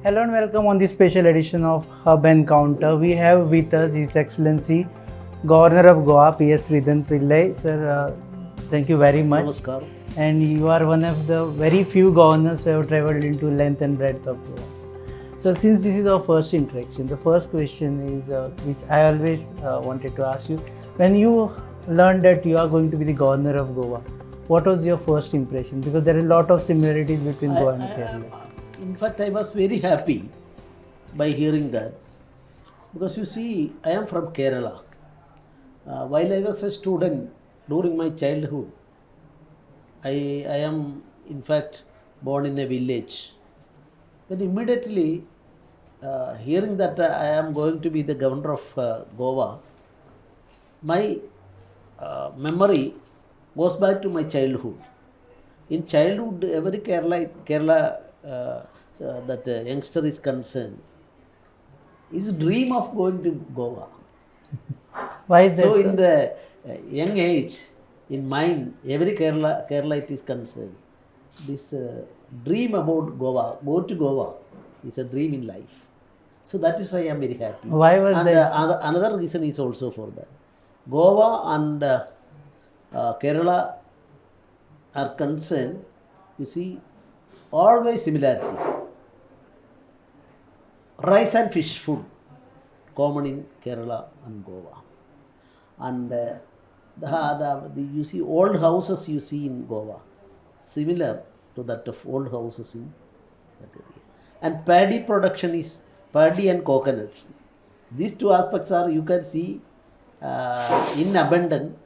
Hello and welcome on this special edition of Hub Encounter. We have with us His Excellency Governor of Goa, P S Sreedharan Pillai. Sir, thank you very much. Namaskar. And you are one of the very few governors who have travelled into length and breadth of Goa. So since this is our first interaction, the first question is which I always wanted to ask you. When you learned that you are going to be the Governor of Goa, what was your first impression? Because there are a lot of similarities between Goa and Kerala. In fact, I was very happy by hearing that because you see, I am from Kerala. While I was a student during my childhood, I am in fact born in a village. But immediately hearing that I am going to be the governor of Goa, my memory goes back to my childhood. In childhood, every Kerala that youngster is concerned, is a dream of going to Goa. Why is that? So sir? in the young age, in mind, every Kerala it is concerned. This dream about Goa, go to Goa, is a dream in life. So that is why I am very happy. Why was and that? Another reason is also for that. Goa and Kerala are concerned, you see, always similarities. Rice and fish food, common in Kerala and Goa. And you see old houses you see in Goa, similar to that of old houses in that area. And paddy production is paddy and coconut. These two aspects are you can see in abundance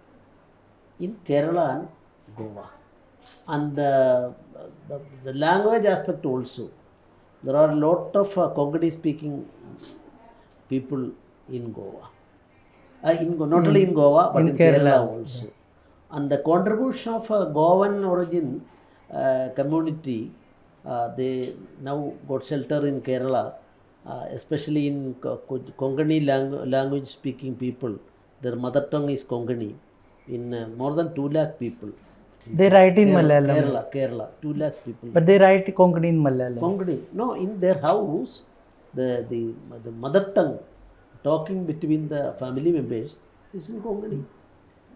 in Kerala and Goa. And the language aspect also. There are a lot of Konkani speaking people in Goa. Not only in Goa but in Kerala also. And the contribution of Goan origin community, they now got shelter in Kerala, especially in Konkani language speaking people. Their mother tongue is Konkani in more than 2 lakh people. They write in Malayalam. Kerala, 2 lakh people. But they write Konkani in Malayalam. Konkani. No, in their house, the mother tongue talking between the family members is in Konkani.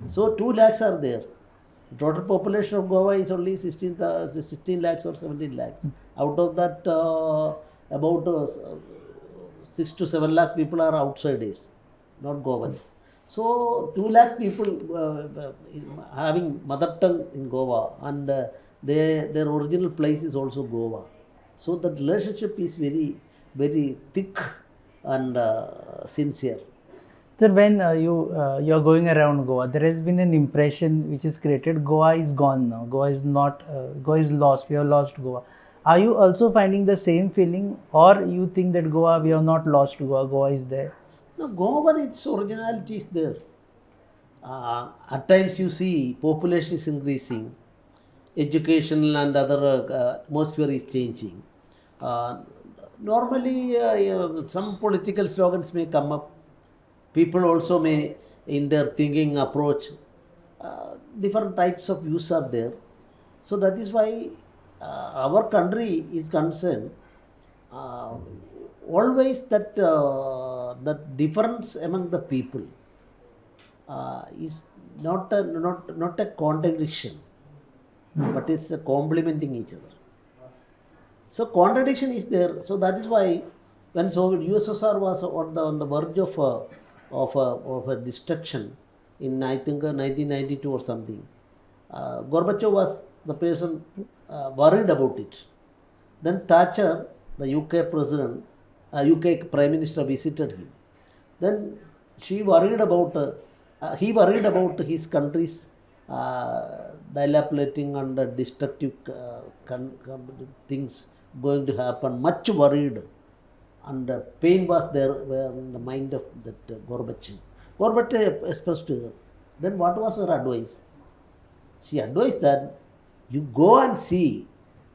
So 2 lakhs are there. Total population of Goa is only 16 lakhs or 17 lakhs. Out of that, about 6 to 7 lakh people are outsiders, not Goans. So 2 lakhs people having mother tongue in Goa and their original place is also Goa. So the relationship is very, very thick and sincere. Sir, when you are going around Goa, there has been an impression which is created. Goa is gone now. Goa is not. Goa is lost. We have lost Goa. Are you also finding the same feeling, or you think that Goa, we have not lost Goa? Goa is there. No, Goa, its originality is there. At times you see population is increasing, educational and other atmosphere is changing. Normally, some political slogans may come up. People also may, in their thinking approach, different types of views are there. So that is why our country is concerned. Always that difference among the people is not a contradiction, but it's a complementing each other. So contradiction is there. So that is why when Soviet USSR was on the verge of a destruction in I think 1992 or something, Gorbachev was the person worried about it. Then Thatcher, the UK president, UK Prime Minister visited him. Then he worried about his country's dilapidating and destructive things going to happen. Much worried, and pain was there in the mind of that Gorbachev. Gorbachev expressed to her. Then what was her advice? She advised that you go and see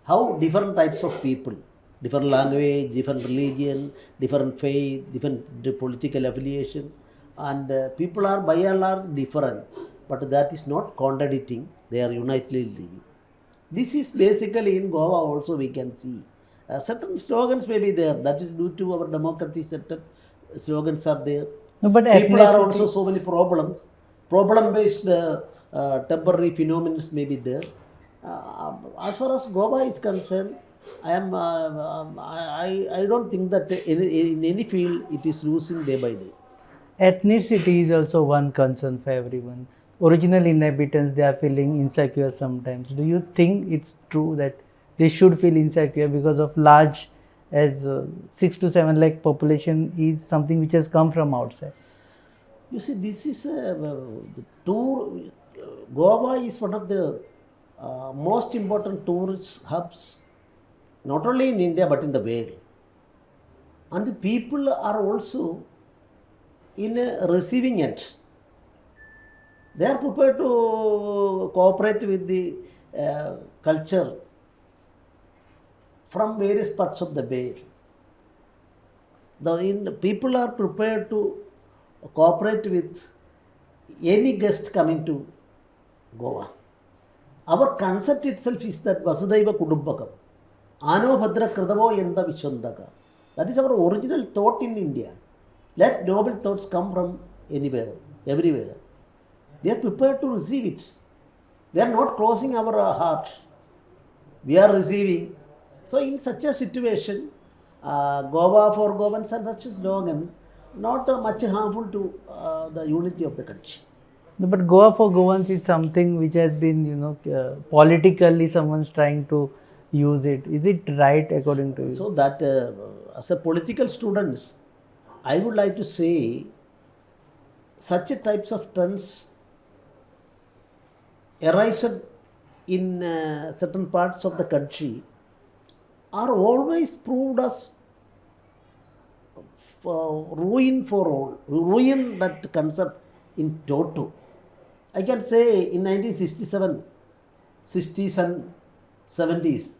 how different types of people, different language, different religion, different faith, different political affiliation, and people are by and large different, but that is not contradicting, they are unitedly living. This is basically in Goa also we can see. Certain slogans may be there. That is due to our democratic setup. Slogans are there. No, but People are ethnicity, also so many problems. Problem-based temporary phenomena may be there. As far as Goa is concerned, I don't think that in any field it is losing day by day. ethnicity is also one concern for everyone. Original inhabitants, they are feeling insecure sometimes. Do you think it's true that they should feel insecure because of large as 6 to 7 lakh population is something which has come from outside? You see, this is the tour. Goa is one of the most important tourist hubs, not only in India but in the world. And people are also in a receiving end. They are prepared to cooperate with the culture from various parts of the world. People are prepared to cooperate with any guest coming to Goa. Our concept itself is that Vasudhaiva Kudumbakam. Ano Bhadra Kridavo Yenda Vishwandaka. That is our original thought in India. Let noble thoughts come from anywhere, everywhere. We are prepared to receive it. We are not closing our heart. We are receiving. So in such a situation, Goa for Goans and such slogans, not much harmful to the unity of the country. No, but Goa for Goans is something which has been, politically someone's trying to use it. Is it right according to you? So that as a political students, I would like to say such a types of trends arise in certain parts of the country are always proved as ruin for all, ruin that concept in toto. I can say in 1967, 60s and 70s,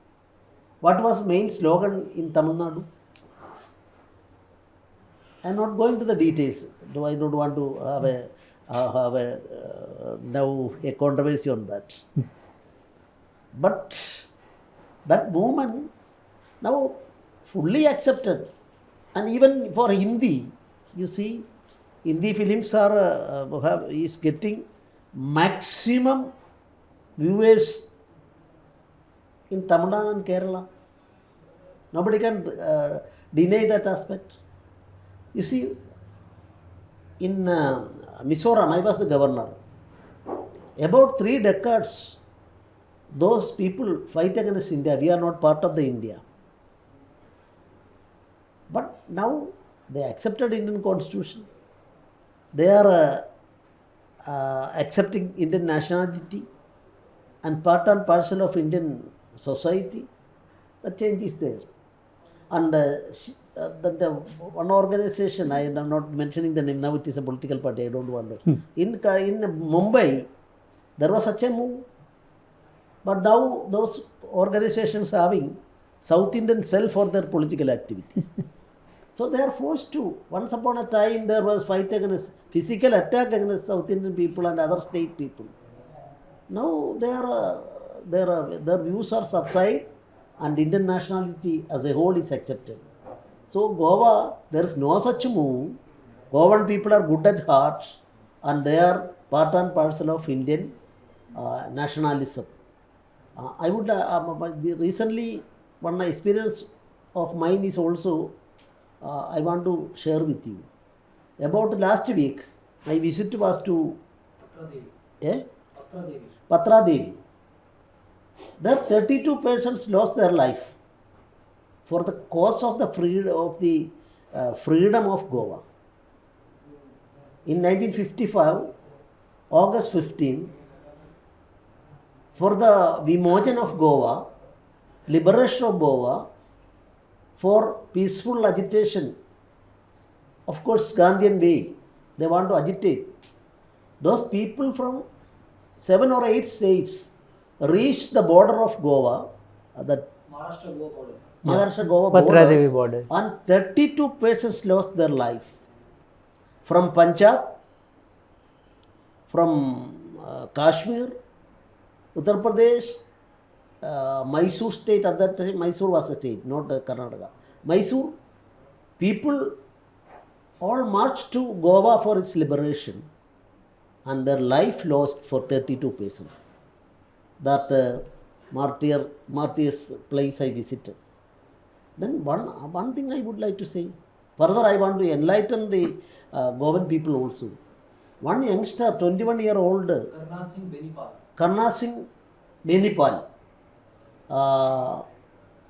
what was main slogan in Tamil Nadu? I am not going to the details. I don't want to have now a controversy on that. But that movement now fully accepted, and even for Hindi, you see, Hindi films is getting maximum viewers in Tamil Nadu and Kerala. Nobody can deny that aspect. You see, in Mizoram, I was the governor. About 3 decades, those people fight against India. We are not part of the India. But now they accepted Indian constitution. They are accepting Indian nationality and part and parcel of Indian society. The change is there. And one organization, I am not mentioning the name, now it is a political party, I don't want to. In Mumbai, there was such a move. But now those organizations are having South Indian cell for their political activities. So they are forced to. Once upon a time there was fight against, physical attack against South Indian people and other state people. Now their views are subside and Indian nationality as a whole is accepted. So Goa, there is no such move. Goan people are good at heart and they are part and parcel of Indian nationalism. I would recently one experience of mine is also I want to share with you. About last week, my visit was to Patra Devi. There 32 persons lost their life for the cause of the freedom of Goa. In 1955, August 15, for the Vimojan of Goa, liberation of Goa, for peaceful agitation, of course Gandhian way, they want to agitate. Those people from 7 or 8 states reached the border of Goa, the Maharashtra-Goa Patra-Devi border, and 32 persons lost their life. From Punjab, from Kashmir, Uttar Pradesh, Mysore state, at that time Mysore was a state, not Karnataka. Mysore people all marched to Goa for its liberation, and their life lost for 32 persons. That martyrs place I visited. Then one thing I would like to say, further I want to enlighten the Goan people also. One youngster, 21-year-old, Karna Singh Benipal,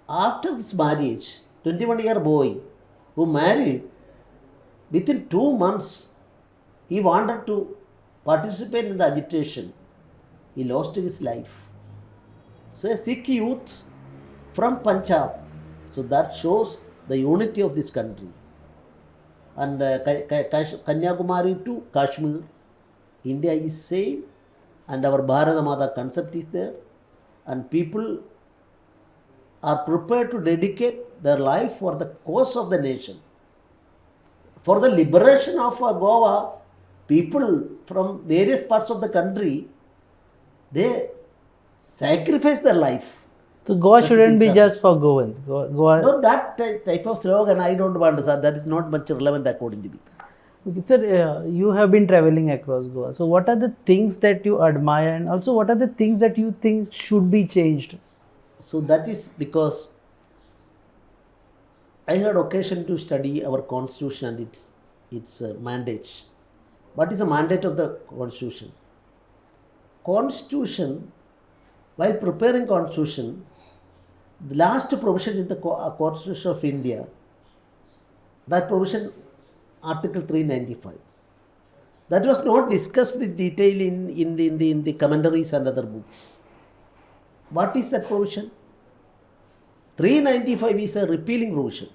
after his marriage, 21-year boy who married, within 2 months, he wanted to participate in the agitation. He lost his life. So a Sikh youth from Punjab. So that shows the unity of this country. And Kanyakumari to Kashmir, India is same, and our Bharata Mata concept is there, and people are prepared to dedicate their life for the cause of the nation. For the liberation of Goa, people from various parts of the country, they sacrifice their life. So Goa shouldn't be just for Goans. Goa. No, that type of slogan I don't want, sir. That is not much relevant according to me. Okay, sir, you have been traveling across Goa. So what are the things that you admire, and also what are the things that you think should be changed? So that is because I had occasion to study our constitution and its mandates. What is the mandate of the constitution? Constitution, while preparing constitution, the last provision in the Constitution of India, that provision, Article 395, that was not discussed in detail in the commentaries and other books. What is that provision? 395 is a repealing provision.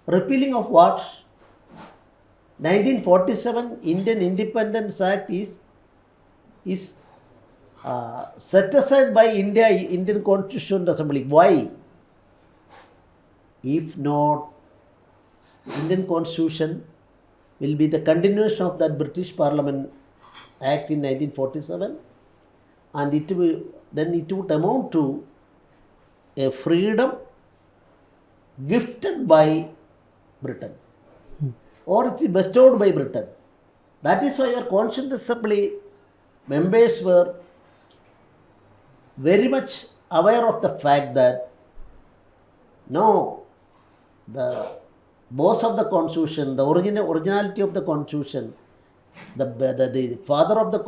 Repealing of what? 1947 Indian Independence Act is set aside by Indian Constitutional Assembly. Why? If not, Indian Constitution will be the continuation of that British Parliament Act in 1947, and it would amount to a freedom gifted by Britain, or it is bestowed by Britain. That is why our Constituent Assembly members were very much aware of the fact that no, the boss of the Constitution, the originality of the Constitution, the father of the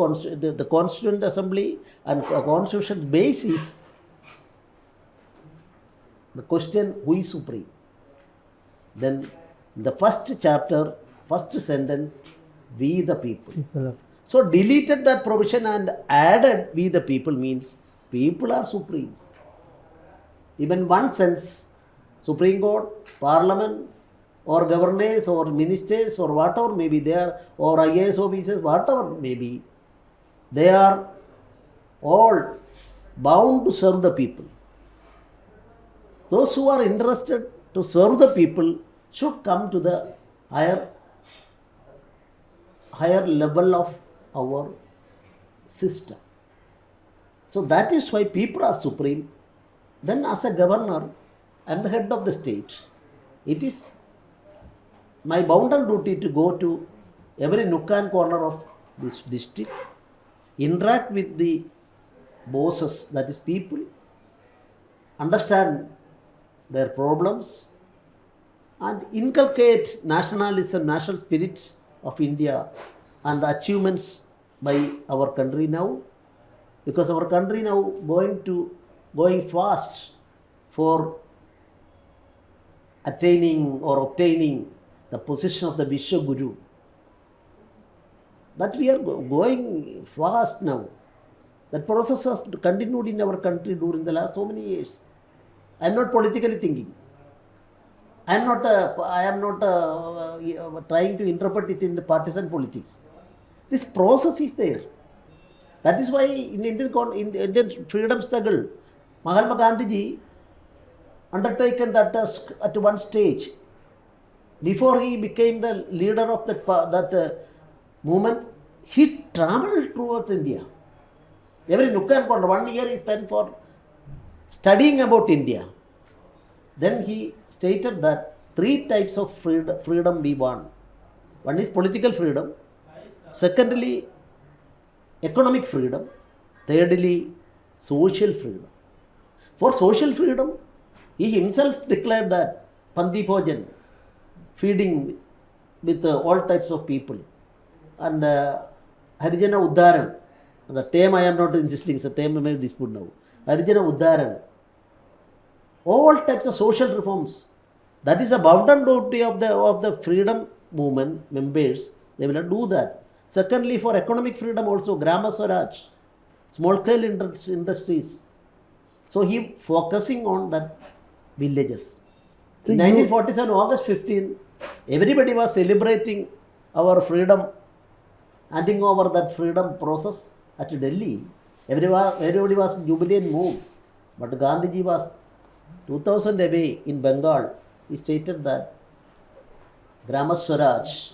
Constituent Assembly and Constitution base is the question, who is supreme? Then the first chapter, first sentence, we the people. So deleted that provision and added we the people means people are supreme. Even one sense, Supreme Court, Parliament, or governors, or ministers, or whatever may be there, or IAS officers, whatever may be, they are all bound to serve the people. Those who are interested to serve the people should come to the higher level of our system. So that is why people are supreme. Then as a governor, I am the head of the state. It is my bounden duty to go to every nook and corner of this district, interact with the bosses, that is people, understand their problems, and inculcate nationalism, national spirit of India and the achievements by our country now, because our country now going fast for attaining or obtaining the position of the Vishwa Guru. That we are going fast now. That process has continued in our country during the last so many years. I am not politically thinking. I am not trying to interpret it in the partisan politics. This process is there. That is why in Indian freedom struggle, Mahatma Gandhi undertaken that task at one stage. Before he became the leader of that movement, he travelled throughout India. Every nook and corner, 1 year he spent for studying about India, then he stated that three types of freedom we want. One is political freedom, secondly, economic freedom, thirdly, social freedom. For social freedom, he himself declared that Pandi Bhojan, feeding with all types of people, and Harijana Uddaran, the term I am not insisting, it's a term I may dispute now. Harijana Uddaran, all types of social reforms. That is a bounden duty of the freedom movement members. They will not do that. Secondly, for economic freedom also, Grama Swaraj, small scale industries. So he focusing on that villages. So In 1947, August 15, everybody was celebrating our freedom, handing over that freedom process at Delhi. Everybody was jubilant mood. But Gandhiji was 2000 away in Bengal. He stated that Grama Swaraj.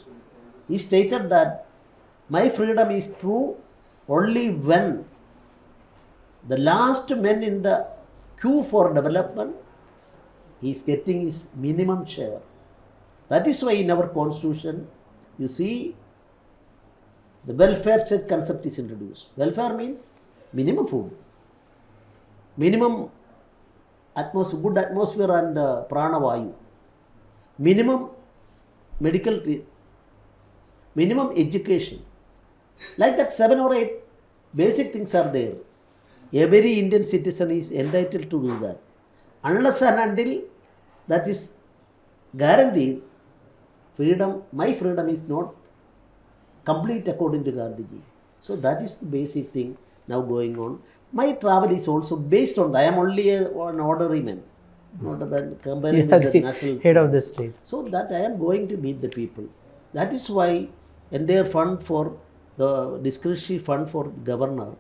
He stated that my freedom is true only when the last man in the queue for development is getting his minimum share. That is why in our constitution, you see, the welfare state concept is introduced. Welfare means minimum food, minimum good atmosphere and prana vayu, minimum medical treatment, minimum education. Like that, 7 or 8 basic things are there. Every Indian citizen is entitled to do that. Unless and until that is guaranteed, freedom, my freedom is not complete according to Gandhiji. So that is the basic thing now going on. My travel is also based on that. I am only an ordinary man, not comparing with the national head of the state. So that I am going to meet the people. That is why entire fund for the discretionary fund for governor,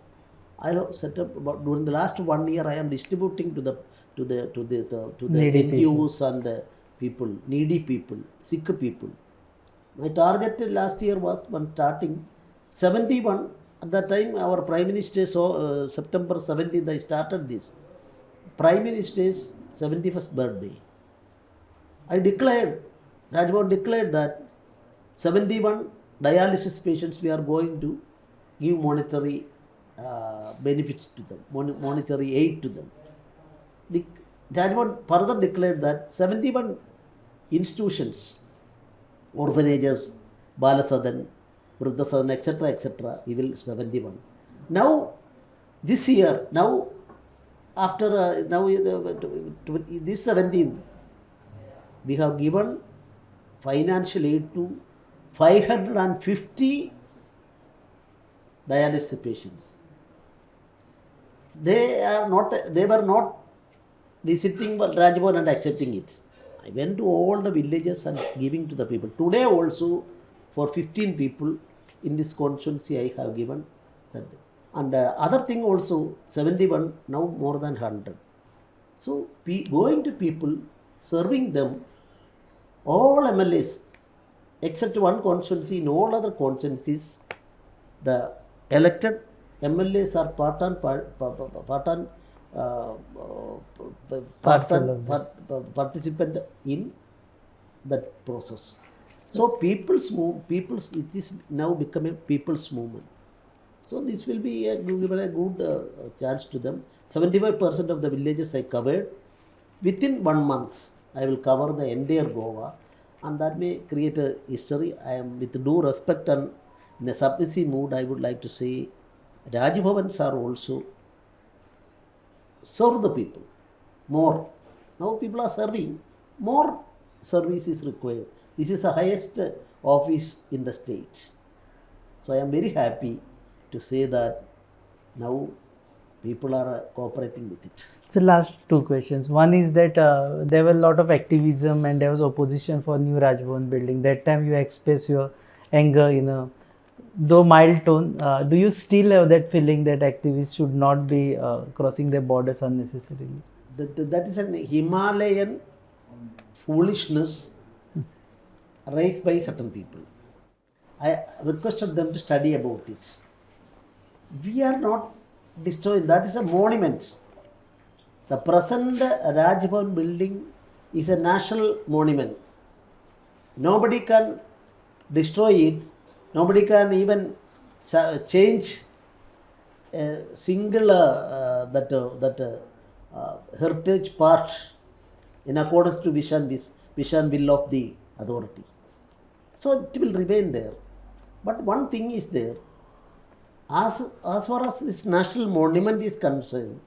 I have set up about during the last 1 year. I am distributing to the Needy NGOs and people, needy people, sick people. My target last year was when starting 71. At that time, our Prime Minister saw September 17th. I started this. Prime Minister's 71st birthday. I declared, Raj Bhavan declared that 71 dialysis patients we are going to give monetary benefits to them, monetary aid to them. The Raj Bhavan further declared that 71 institutions, orphanages, Balasadan, Vruddhasadan, etc., we will 71. Now, this year, now after this 17th, we have given financial aid to 550 dialysis patients. They were not visiting Raj Bhavan and accepting it. I went to all the villages and giving to the people. Today also, for 15 people in this constituency, I have given that. And other thing also, 71, now more than 100. So, going to people, serving them, all MLAs, except one constituency, in all other constituencies, the elected MLAs are participant in that process. So it is now become a people's movement. So this will be given a good chance to them. 75% of the villages I covered. Within 1 month, I will cover the entire Goa, and that may create a history. I am, with due respect and in a submissive mood, I would like to say, Raj Bhavans are also serve the people more. Now people are serving, more service is required. This is the highest office in the state. So I am very happy to say that now people are cooperating with it. So last two questions. One is that there were a lot of activism and there was opposition for new Raj Bhavan building. That time you expressed your anger in a though mild tone. Do you still have that feeling that activists should not be crossing their borders unnecessarily? That is an Himalayan foolishness raised by certain people. I requested them to study about it. We are not destroying. That is a monument. The present Raj Bhavan building is a national monument. Nobody can destroy it. Nobody can even change a single heritage part in accordance to vision will of the authority. So it will remain there. But one thing is there. As far as this national monument is concerned,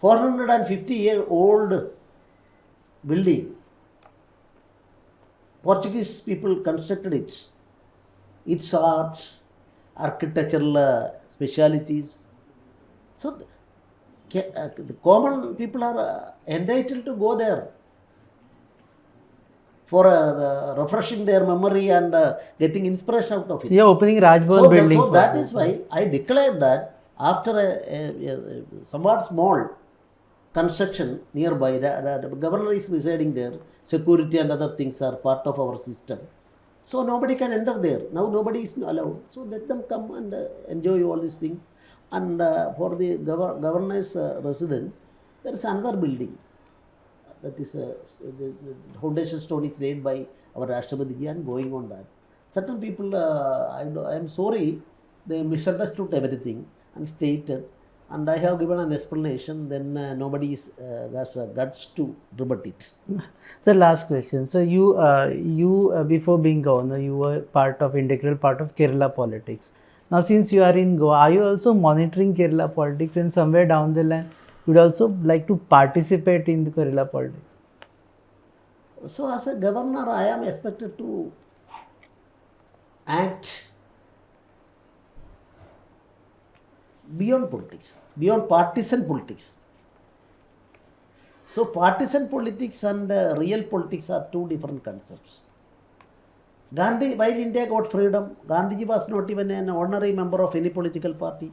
450-year-old building, Portuguese people constructed it. Its art, architectural specialities. So the common people are entitled to go there for refreshing their memory and getting inspiration out of it. So you're opening Raj Bhavan building. So that is why I declared that after a somewhat small construction nearby, the governor is residing there, security and other things are part of our system. So nobody can enter there. Now nobody is allowed. So let them come and enjoy all these things. And for the governor's residence, there is another building. That is the foundation stone is laid by our Rashtrapati and going on that. Certain people, I am sorry, they misunderstood everything and stated, and I have given an explanation. Then nobody has guts to rebut it. So last question. So you before being governor, you were integral part of Kerala politics. Now since you are in Goa, are you also monitoring Kerala politics, and somewhere down the line you would also like to participate in the Kerala politics? So as a governor, I am expected to act beyond politics, beyond partisan politics. So partisan politics and real politics are two different concepts. Gandhi, while India got freedom, Gandhiji was not even an honorary member of any political party.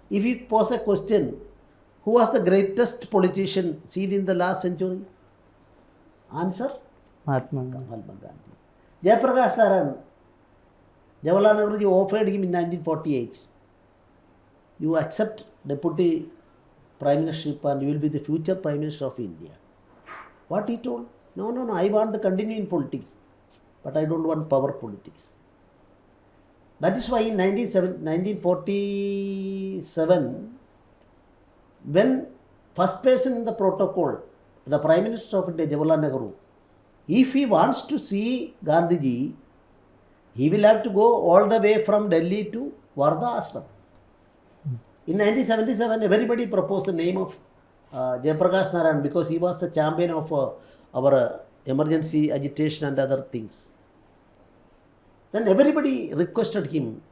If you pose a question, who was the greatest politician seen in the last century? Answer? Mahatma Gandhi. Gandhi. Jayaprakash Narayan, Jawaharlal Nehru offered him in 1948. You accept deputy prime ministership and you will be the future prime minister of India. What he told? No, I want to continue in politics, but I don't want power politics. That is why in 1947, when first person in the protocol, the Prime Minister of India, Jawaharlal Nehru, if he wants to see Gandhiji, he will have to go all the way from Delhi to Wardha Ashram. In 1977, everybody proposed the name of Jayaprakash Narayan because he was the champion of our emergency agitation and other things. Then everybody requested him,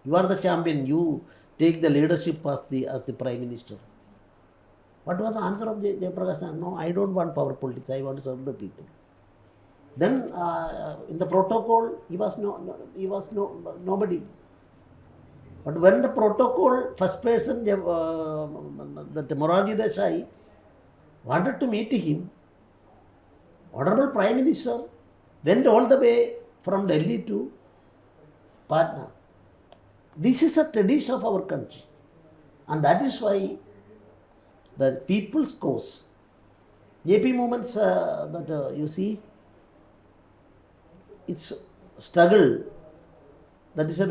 you are the champion, you take the leadership as the Prime Minister. What was the answer of Jayaprakash Narayan? No, I don't want power politics, I want to serve the people. Then in the protocol, he was nobody. But when the protocol, first person, that Morarji Desai wanted to meet him, Honorable Prime Minister went all the way from Delhi to Patna. This is a tradition of our country. And that is why the people's cause, JP movements that you see, its struggle, that is a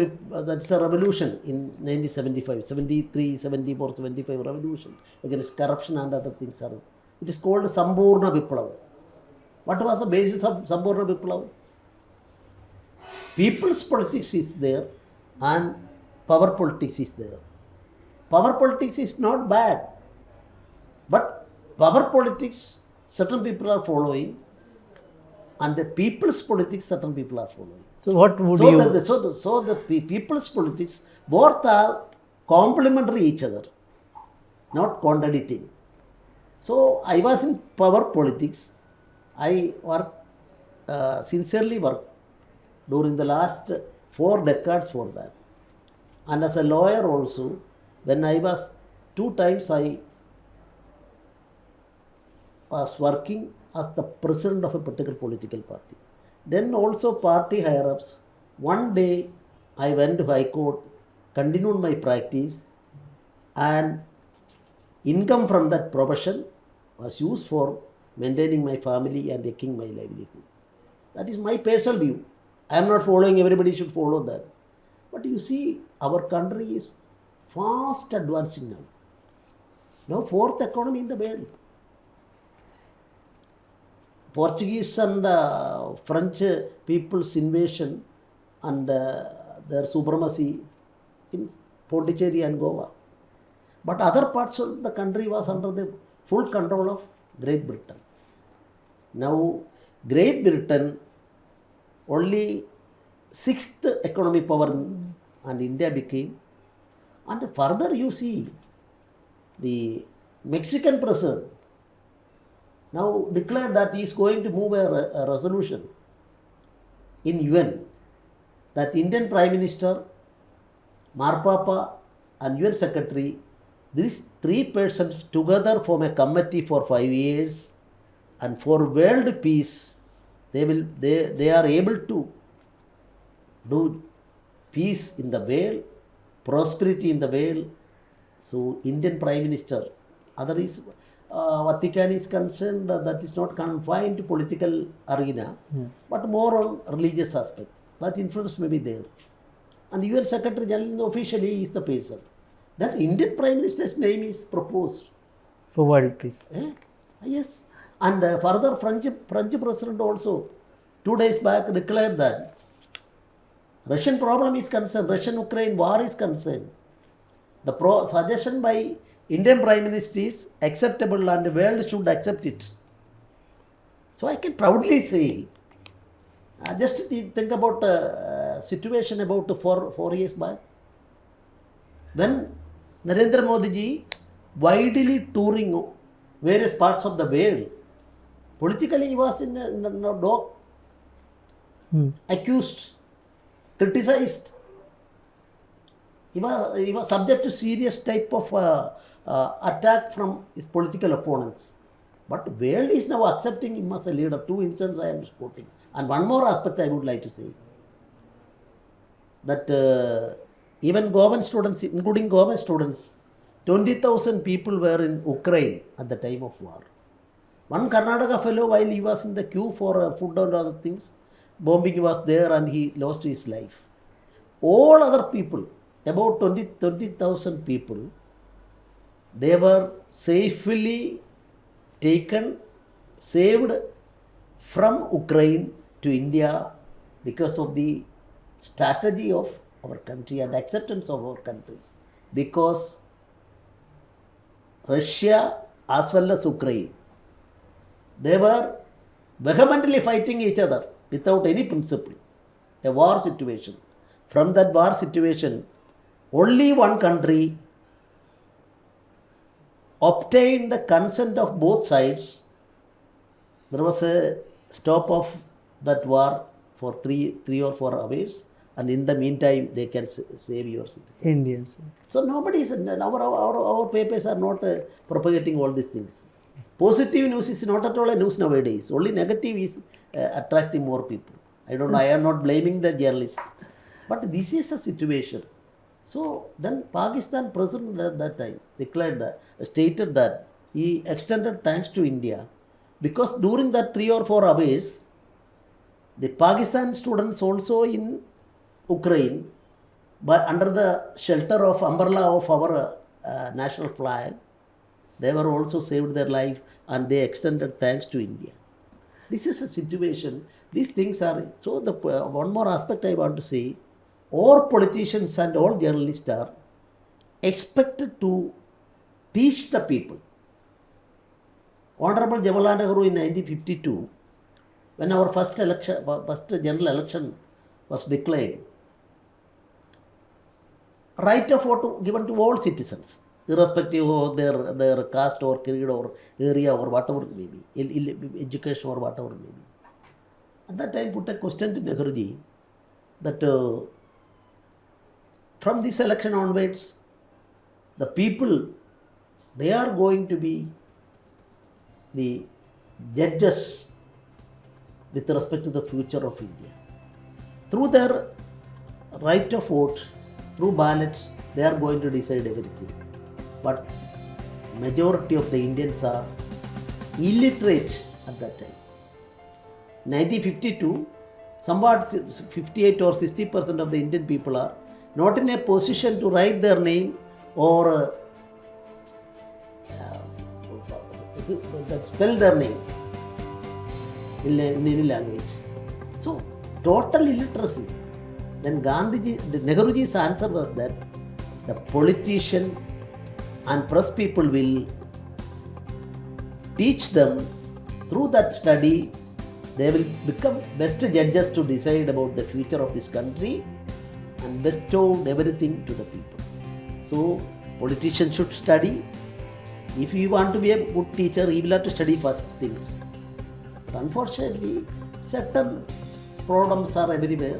revolution in 1975, 73, 74, 75 revolution against corruption and other things. It is called Sambhurna Viplav. What was the basis of Sambhurna Viplav? People's politics is there and power politics is there. Power politics is not bad, but power politics certain people are following and the people's politics certain people are following. So what would you... The people's politics, both are complementary each other, not contradicting. So I was in power politics. I sincerely worked during the last 4 decades for that. And as a lawyer also, when I was 2 times I was working as the president of a particular political party. Then also party higher-ups. One day I went to High Court, continued my practice, and income from that profession was used for maintaining my family and taking my livelihood. That is my personal view. I am not following, everybody should follow that. But you see, our country is fast advancing now. Now, fourth economy in the world. Portuguese and French people's invasion and their supremacy in Pondicherry and Goa. But other parts of the country was under the full control of Great Britain. Now, Great Britain only sixth economic power and India became. And further you see, the Mexican president now declared that he is going to move a resolution in UN that Indian Prime Minister, Marpapa and UN Secretary, these three persons together form a committee for 5 years, and for world peace they are able to do peace in the world, prosperity in the world. So Indian Prime Minister, other is Vatican is concerned, that is not confined to political arena, but more on religious aspect. That influence may be there. And UN Secretary General officially is the person. That Indian Prime Minister's name is proposed. For world peace. Yes. And further French President also 2 days back declared that Russian problem is concerned, Russian-Ukraine war is concerned. The suggestion by Indian Prime Minister is acceptable and the world should accept it. So I can proudly say, just think about a situation about 4 years back, when Narendra Modi ji widely touring various parts of the world, politically he was in a dock, accused, criticized. He was subject to serious type of attack from his political opponents. But the world is now accepting him as a leader. 2 incidents I am quoting. And one more aspect I would like to say. That even government students, including government students, 20,000 people were in Ukraine at the time of war. One Karnataka fellow, while he was in the queue for food and other things, bombing was there and he lost his life. All other people, about 20,000 people, they were safely taken, saved from Ukraine to India because of the strategy of our country and acceptance of our country. Because Russia as well as Ukraine, they were vehemently fighting each other without any principle. A war situation. From that war situation, only one country obtained the consent of both sides. There was a stop of that war for three or 4 hours, and in the meantime they can save your citizens. Indians. So nobody is, our papers are not propagating all these things. Positive news is not at all a news nowadays. Only negative is attracting more people. I don't know, I am not blaming the journalists. But this is the situation. So then Pakistan president at that time declared that, stated that he extended thanks to India because during that 3 or 4 hours, the Pakistan students also in Ukraine, but under the shelter of umbrella of our national flag, they were also saved their life and they extended thanks to India. This is a situation. These things are, so the one more aspect I want to say, all politicians and all journalists are expected to teach the people. Honorable Jawaharlal Nehru in 1952, when our first general election was declared, right of vote given to all citizens, irrespective of their caste or creed or area or whatever it may be, education or whatever it may be. At that time, put a question to Nehruji that from this election onwards, the people, they are going to be the judges with respect to the future of India. Through their right of vote, through ballots, they are going to decide everything. But majority of the Indians are illiterate at that time. 1952, somewhat 58 or 60% of the Indian people are not in a position to write their name or spell their name in any language. So, total illiteracy. Then Nehruji's answer was that the politician and press people will teach them through that study. They will become best judges to decide about the future of this country and bestow everything to the people. So, politicians should study. If you want to be a good teacher, you will have to study first things. But unfortunately, certain problems are everywhere,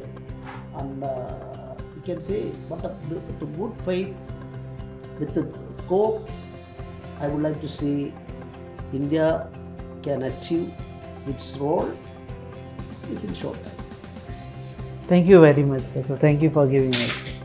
and you can say, but to good faith, with the scope, I would like to say, India can achieve its role within short time. Thank you very much, sir. So thank you for giving us.